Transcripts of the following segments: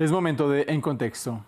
Es momento de En Contexto.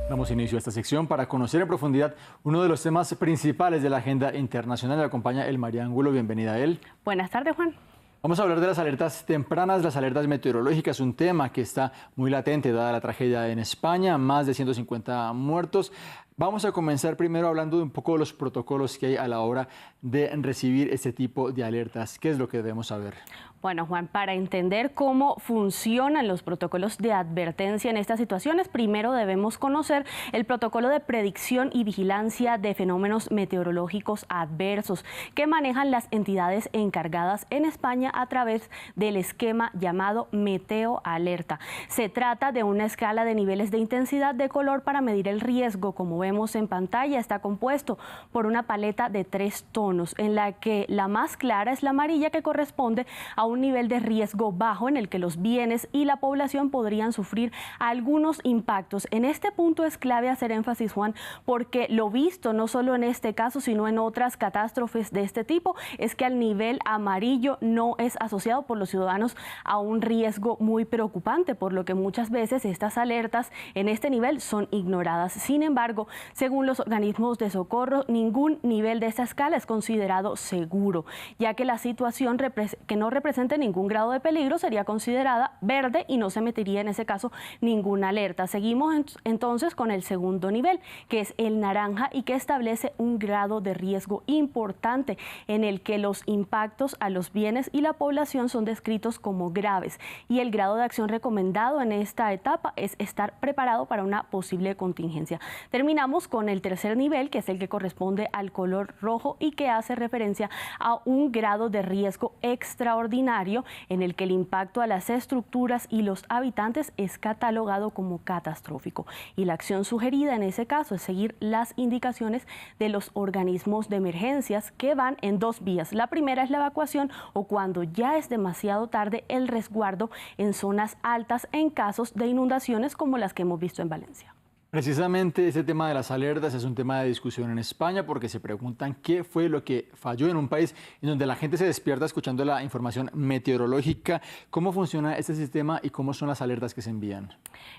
Damos inicio a esta sección para conocer en profundidad uno de los temas principales de la agenda internacional. Le acompaña Elmaría Angulo. Bienvenida a él. Buenas tardes, Juan. Vamos a hablar de las alertas tempranas, las alertas meteorológicas, un tema que está muy latente dada la tragedia en España, más de 150 muertos. Vamos a comenzar primero hablando de un poco de los protocolos que hay a la hora de recibir este tipo de alertas. ¿Qué es lo que debemos saber? Bueno, Juan, para entender cómo funcionan los protocolos de advertencia en estas situaciones, primero debemos conocer el protocolo de predicción y vigilancia de fenómenos meteorológicos adversos que manejan las entidades encargadas en España a través del esquema llamado Meteo Alerta. Se trata de una escala de niveles de intensidad de color para medir el riesgo. Como vemos en pantalla, está compuesto por una paleta de 3 tonos, en la que la más clara es la amarilla, que corresponde a un nivel de riesgo bajo en el que los bienes y la población podrían sufrir algunos impactos. En este punto es clave hacer énfasis, Juan, porque lo visto no solo en este caso, sino en otras catástrofes de este tipo, es que al nivel amarillo no es asociado por los ciudadanos a un riesgo muy preocupante, por lo que muchas veces estas alertas en este nivel son ignoradas. Sin embargo, según los organismos de socorro, ningún nivel de esta escala es considerado seguro, ya que la situación que no representa ningún grado de peligro sería considerada verde y no se emitiría en ese caso ninguna alerta. Seguimos entonces con el segundo nivel, que es el naranja y que establece un grado de riesgo importante en el que los impactos a los bienes y la población son descritos como graves, y el grado de acción recomendado en esta etapa es estar preparado para una posible contingencia. Terminamos con el tercer nivel, que es el que corresponde al color rojo y que hace referencia a un grado de riesgo extraordinario en el que el impacto a las estructuras y los habitantes es catalogado como catastrófico, y la acción sugerida en ese caso es seguir las indicaciones de los organismos de emergencias, que van en 2 vías. La primera es la evacuación, o cuando ya es demasiado tarde, el resguardo en zonas altas en casos de inundaciones como las que hemos visto en Valencia. Precisamente este tema de las alertas es un tema de discusión en España, porque se preguntan qué fue lo que falló en un país en donde la gente se despierta escuchando la información meteorológica. ¿Cómo funciona este sistema y cómo son las alertas que se envían?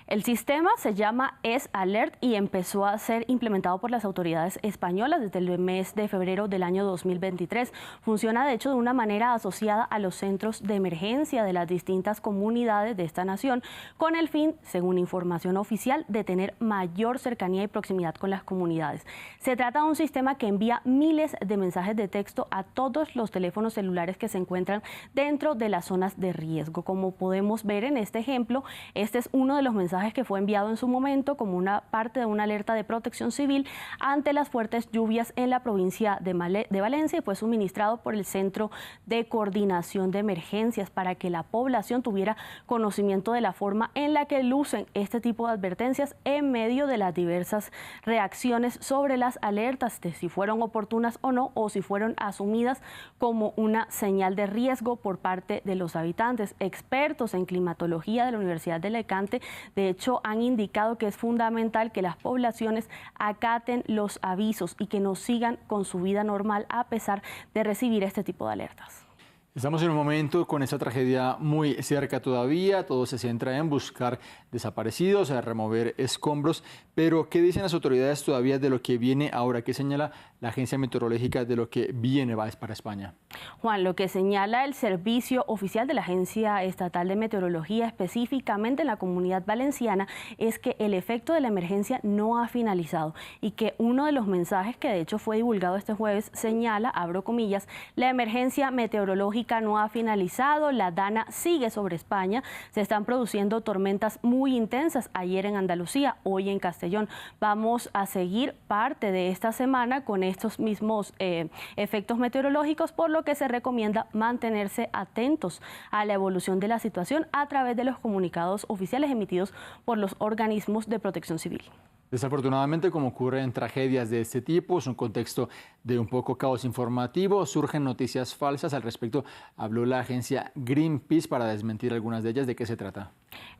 El sistema se llama ES-Alert y empezó a ser implementado por las autoridades españolas desde el mes de febrero del año 2023. Funciona de hecho de una manera asociada a los centros de emergencia de las distintas comunidades de esta nación, con el fin, según información oficial, de tener mayor cercanía y proximidad con las comunidades. Se trata de un sistema que envía miles de mensajes de texto a todos los teléfonos celulares que se encuentran dentro de las zonas de riesgo. Como podemos ver en este ejemplo, este es uno de los mensajes que fue enviado en su momento como una parte de una alerta de protección civil ante las fuertes lluvias en la provincia de Valencia, y fue suministrado por el Centro de Coordinación de Emergencias para que la población tuviera conocimiento de la forma en la que lucen este tipo de advertencias en medio de las diversas reacciones sobre las alertas, de si fueron oportunas o no, o si fueron asumidas como una señal de riesgo por parte de los habitantes. Expertos en climatología de la Universidad de Alicante, de hecho, han indicado que es fundamental que las poblaciones acaten los avisos y que no sigan con su vida normal a pesar de recibir este tipo de alertas. Estamos en un momento con esta tragedia muy cerca todavía, todo se centra en buscar desaparecidos, a remover escombros, pero ¿qué dicen las autoridades todavía de lo que viene ahora? ¿Qué señala la agencia meteorológica de lo que viene para España? Juan, lo que señala el servicio oficial de la Agencia Estatal de Meteorología, específicamente en la Comunidad Valenciana, es que el efecto de la emergencia no ha finalizado, y que uno de los mensajes que de hecho fue divulgado este jueves señala, abro comillas, la emergencia meteorológica no ha finalizado, la DANA sigue sobre España, se están produciendo tormentas muy intensas ayer en Andalucía, hoy en Castellón. Vamos a seguir parte de esta semana con estos mismos efectos meteorológicos, por lo que se recomienda mantenerse atentos a la evolución de la situación a través de los comunicados oficiales emitidos por los organismos de protección civil. Desafortunadamente, como ocurre en tragedias de este tipo, es un contexto de un poco caos informativo, surgen noticias falsas. Al respecto, habló la agencia Greenpeace para desmentir algunas de ellas. ¿De qué se trata?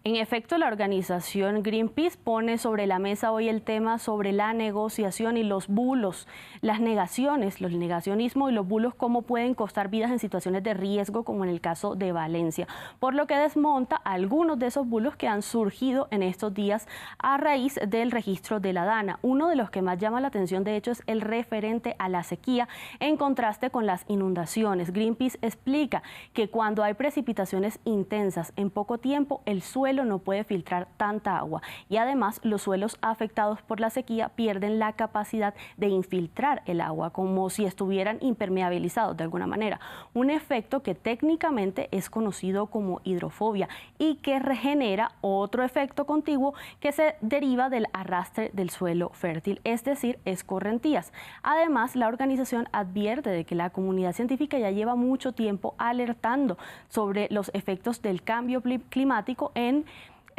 En efecto, la organización Greenpeace pone sobre la mesa hoy el tema sobre la negociación y los bulos, las negaciones, los negacionismos y los bulos, cómo pueden costar vidas en situaciones de riesgo, como en el caso de Valencia, por lo que desmonta algunos de esos bulos que han surgido en estos días a raíz del registro de la DANA. Uno de los que más llama la atención, de hecho, es el referente a la sequía en contraste con las inundaciones. Greenpeace explica que cuando hay precipitaciones intensas en poco tiempo, el suelo no puede filtrar tanta agua y además los suelos afectados por la sequía pierden la capacidad de infiltrar el agua, como si estuvieran impermeabilizados de alguna manera, un efecto que técnicamente es conocido como hidrofobia y que regenera otro efecto contiguo que se deriva del arrastre del suelo fértil, es decir, escorrentías. Además, la organización advierte de que la comunidad científica ya lleva mucho tiempo alertando sobre los efectos del cambio climático en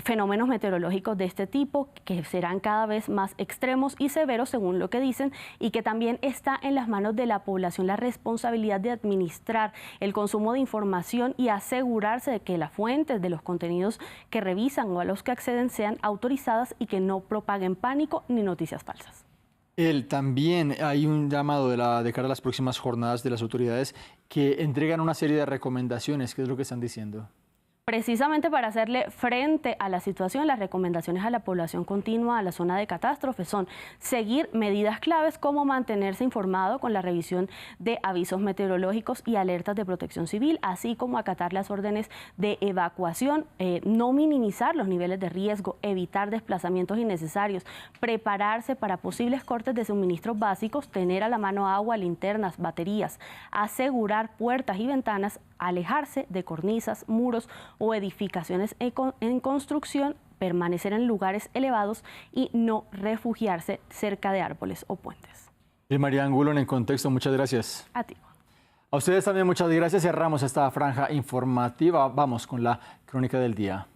fenómenos meteorológicos de este tipo, que serán cada vez más extremos y severos según lo que dicen, y que también está en las manos de la población la responsabilidad de administrar el consumo de información y asegurarse de que las fuentes de los contenidos que revisan o a los que acceden sean autorizadas y que no propaguen pánico ni noticias falsas. También hay un llamado de cara a las próximas jornadas de las autoridades que entregan una serie de recomendaciones. ¿Qué es lo que están diciendo? Precisamente para hacerle frente a la situación, las recomendaciones a la población continua a la zona de catástrofe son seguir medidas claves como mantenerse informado con la revisión de avisos meteorológicos y alertas de protección civil, así como acatar las órdenes de evacuación, no minimizar los niveles de riesgo, evitar desplazamientos innecesarios, prepararse para posibles cortes de suministros básicos, tener a la mano agua, linternas, baterías, asegurar puertas y ventanas, alejarse de cornisas, muros o edificaciones en construcción, permanecer en lugares elevados y no refugiarse cerca de árboles o puentes. Y María Angulo, en Contexto, muchas gracias. A ti. A ustedes también muchas gracias. Cerramos esta franja informativa. Vamos con la crónica del día.